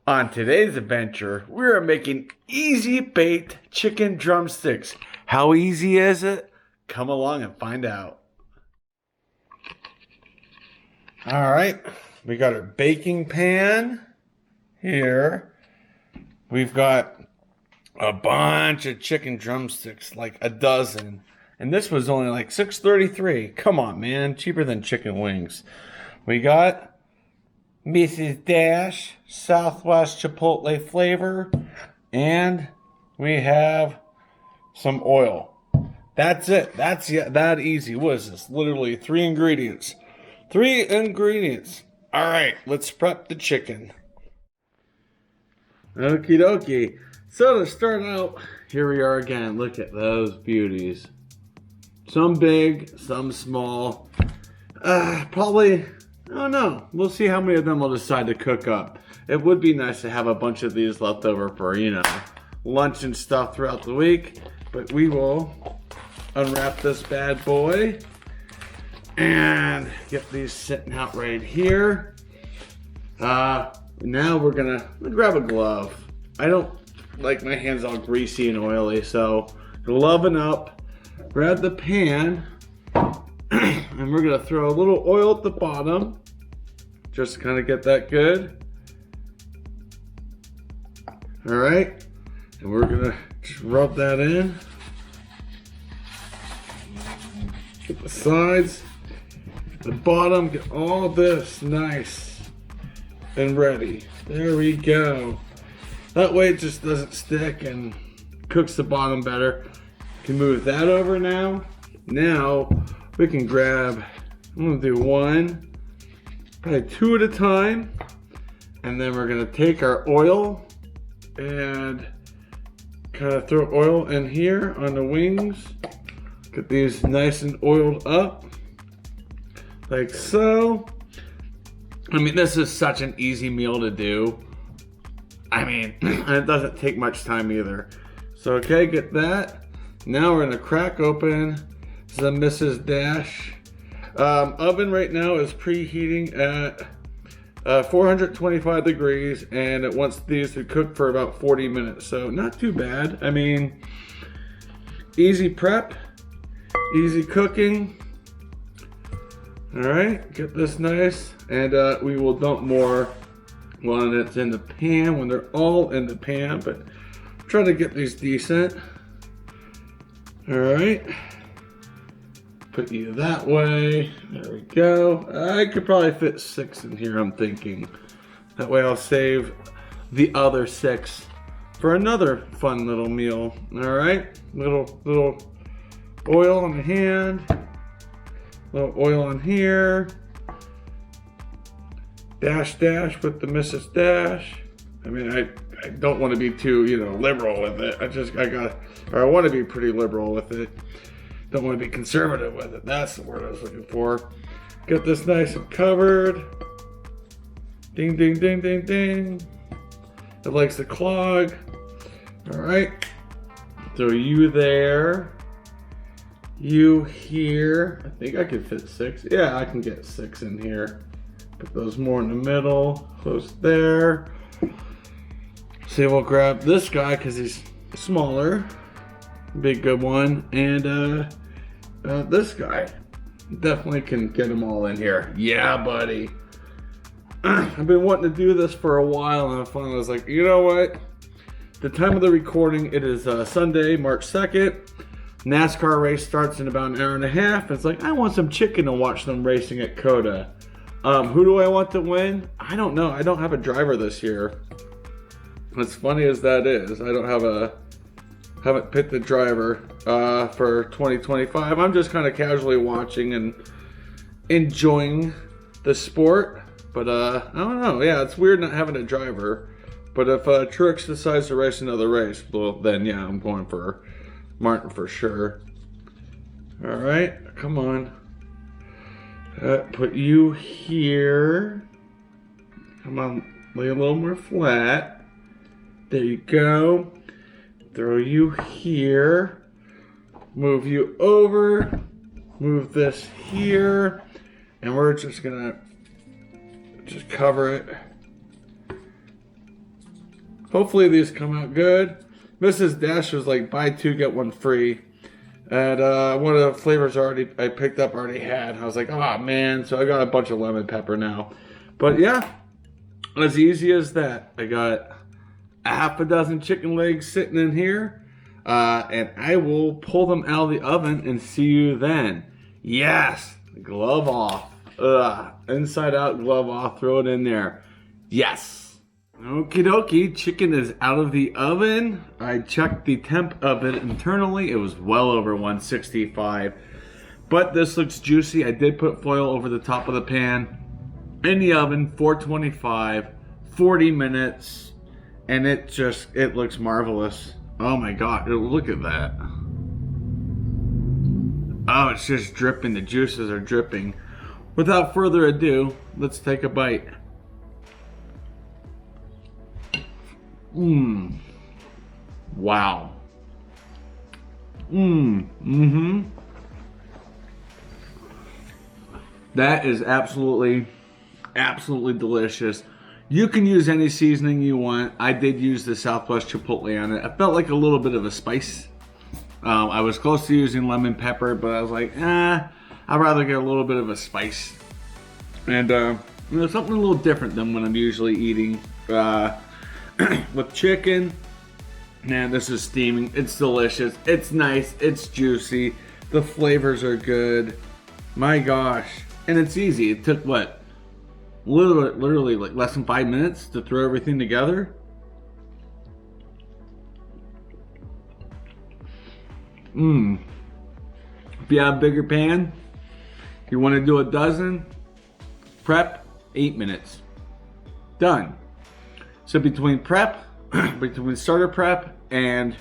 On today's adventure, we are making easy baked chicken drumsticks. How easy is it? Come along and find out. All right, we got our baking pan here. We've got a bunch of chicken drumsticks, like a dozen. And this was only like $6.33. Come on, man, cheaper than chicken wings. We got Mrs. Dash Southwest Chipotle flavor, and we have some oil. That's it. That's that easy. What is this? Literally 3 ingredients. 3 ingredients. All right, let's prep the chicken. Okie dokie. So to start out, here we are again. Look at those beauties. Some big, some small. Probably, I don't know. We'll see how many of them we'll decide to cook up. It would be nice to have a bunch of these left over for, lunch and stuff throughout the week. But we will unwrap this bad boy and get these sitting out right here. Now we're gonna grab a glove. I don't like my hands all greasy and oily, so gloving up, grab the pan, and we're gonna throw a little oil at the bottom, just to kind of get that good. All right, and we're gonna just rub that in. Get the sides, the bottom, get all this nice and ready. There we go. That way it just doesn't stick and cooks the bottom better. Can move that over now. Now we can grab, I'm gonna do one, probably 2 at a time. And then we're gonna take our oil and kind of throw oil in here on the wings. Get these nice and oiled up, like so. I mean, this is such an easy meal to do. I mean, it doesn't take much time either. So, okay, get that. Now we're gonna crack open the Mrs. Dash. Oven right now is preheating at 425 degrees, and it wants these to cook for about 40 minutes. So not too bad. I mean, easy prep, easy cooking. All right, get this nice, and we will dump more when it's in the pan, when they're all in the pan, but try to get these decent. All right, put you that way. There we go. I could probably fit 6 in here, I'm thinking. That way I'll save the other 6 for another fun little meal. All right, little oil on the hand, little oil on here. Dash with the Mrs. Dash. I mean, I don't want to be too, liberal with it. I want to be pretty liberal with it. Don't want to be conservative with it. That's the word I was looking for. Get this nice and covered. Ding, ding, ding, ding, ding. It likes to clog. All right. So you there. You here. I think I could fit 6. Yeah, I can get 6 in here. Put those more in the middle, close there. See, we'll grab this guy because he's smaller, big good one, and this guy definitely can get them all in here. Yeah, buddy. I've been wanting to do this for a while, and I finally was like, you know what? The time of the recording, it is Sunday, March 2nd. NASCAR race starts in about an hour and a half. It's like, I want some chicken to watch them racing at COTA. Who do I want to win? I don't know. I don't have a driver this year. As funny as that is, I don't haven't picked a driver for 2025. I'm just kind of casually watching and enjoying the sport. But I don't know. Yeah, it's weird not having a driver. But if Truex decides to race another race, well, then yeah, I'm going for Martin for sure. All right, come on. Put you here. Come on, lay a little more flat. There you go. Throw you here. Move you over. Move this here. And we're just gonna just cover it Hopefully these come out good. Mrs. Dash was like buy two get one free, and one of the flavors I picked up already had. I was like, oh man, so I got a bunch of lemon pepper now. But yeah, as easy as that. I got a half a dozen chicken legs sitting in here, and I will pull them out of the oven and see you then. Yes, glove off. Inside out, glove off, throw it in there. Yes. Okie dokie, chicken is out of the oven. I checked the temp of it internally. It was well over 165. But this looks juicy. I did put foil over the top of the pan. In the oven, 425, 40 minutes. And it looks marvelous. Oh my God, look at that. Oh, it's just dripping. The juices are dripping. Without further ado, let's take a bite. Mmm. Wow. That is absolutely delicious. You can use any seasoning you want. I did use the Southwest Chipotle on it. I felt like a little bit of a spice. I was close to using lemon pepper, but I was like, I'd rather get a little bit of a spice. And something a little different than what I'm usually eating. With chicken, man, this is steaming. It's delicious. It's nice. It's juicy. The flavors are good. My gosh. And it's easy. It took what? Literally like less than 5 minutes to throw everything together. If you have a bigger pan, you want to do a dozen, prep, 8 minutes. Done. So between starter prep and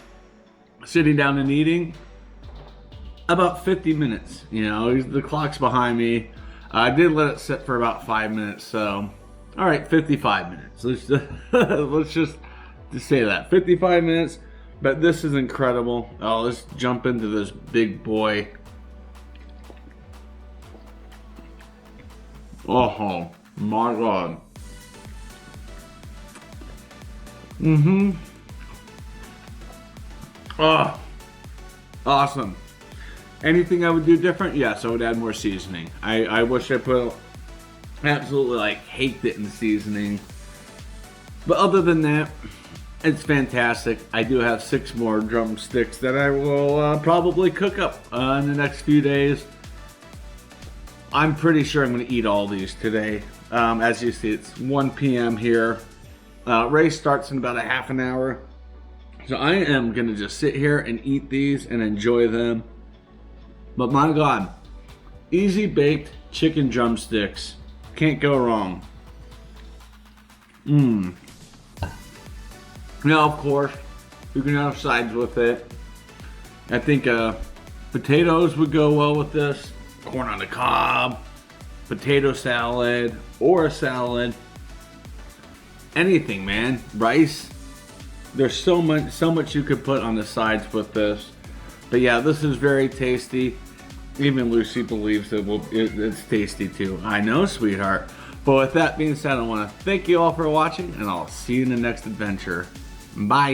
sitting down and eating, about 50 minutes. You know, the clock's behind me. I did let it sit for about 5 minutes, so all right, 55 minutes. Let's just say that 55 minutes. But this is incredible. Oh, let's jump into this big boy. Oh my God. Oh, awesome. Anything I would do different? Yes, I would add more seasoning. I wish I put, absolutely like haked it in seasoning. But other than that, it's fantastic. I do have 6 more drumsticks that I will probably cook up in the next few days. I'm pretty sure I'm going to eat all these today. As you see, it's 1 p.m. here. Race starts in about a half an hour. So I am going to just sit here and eat these and enjoy them. But my God, easy baked chicken drumsticks. Can't go wrong. Now, of course, you can have sides with it. I think potatoes would go well with this. Corn on the cob, potato salad, or a salad. Anything, man. Rice. There's so much you could put on the sides with this. But yeah, this is very tasty. Even Lucy believes it's tasty too. I know, sweetheart. But with that being said, I want to thank you all for watching, and I'll see you in the next adventure. Bye.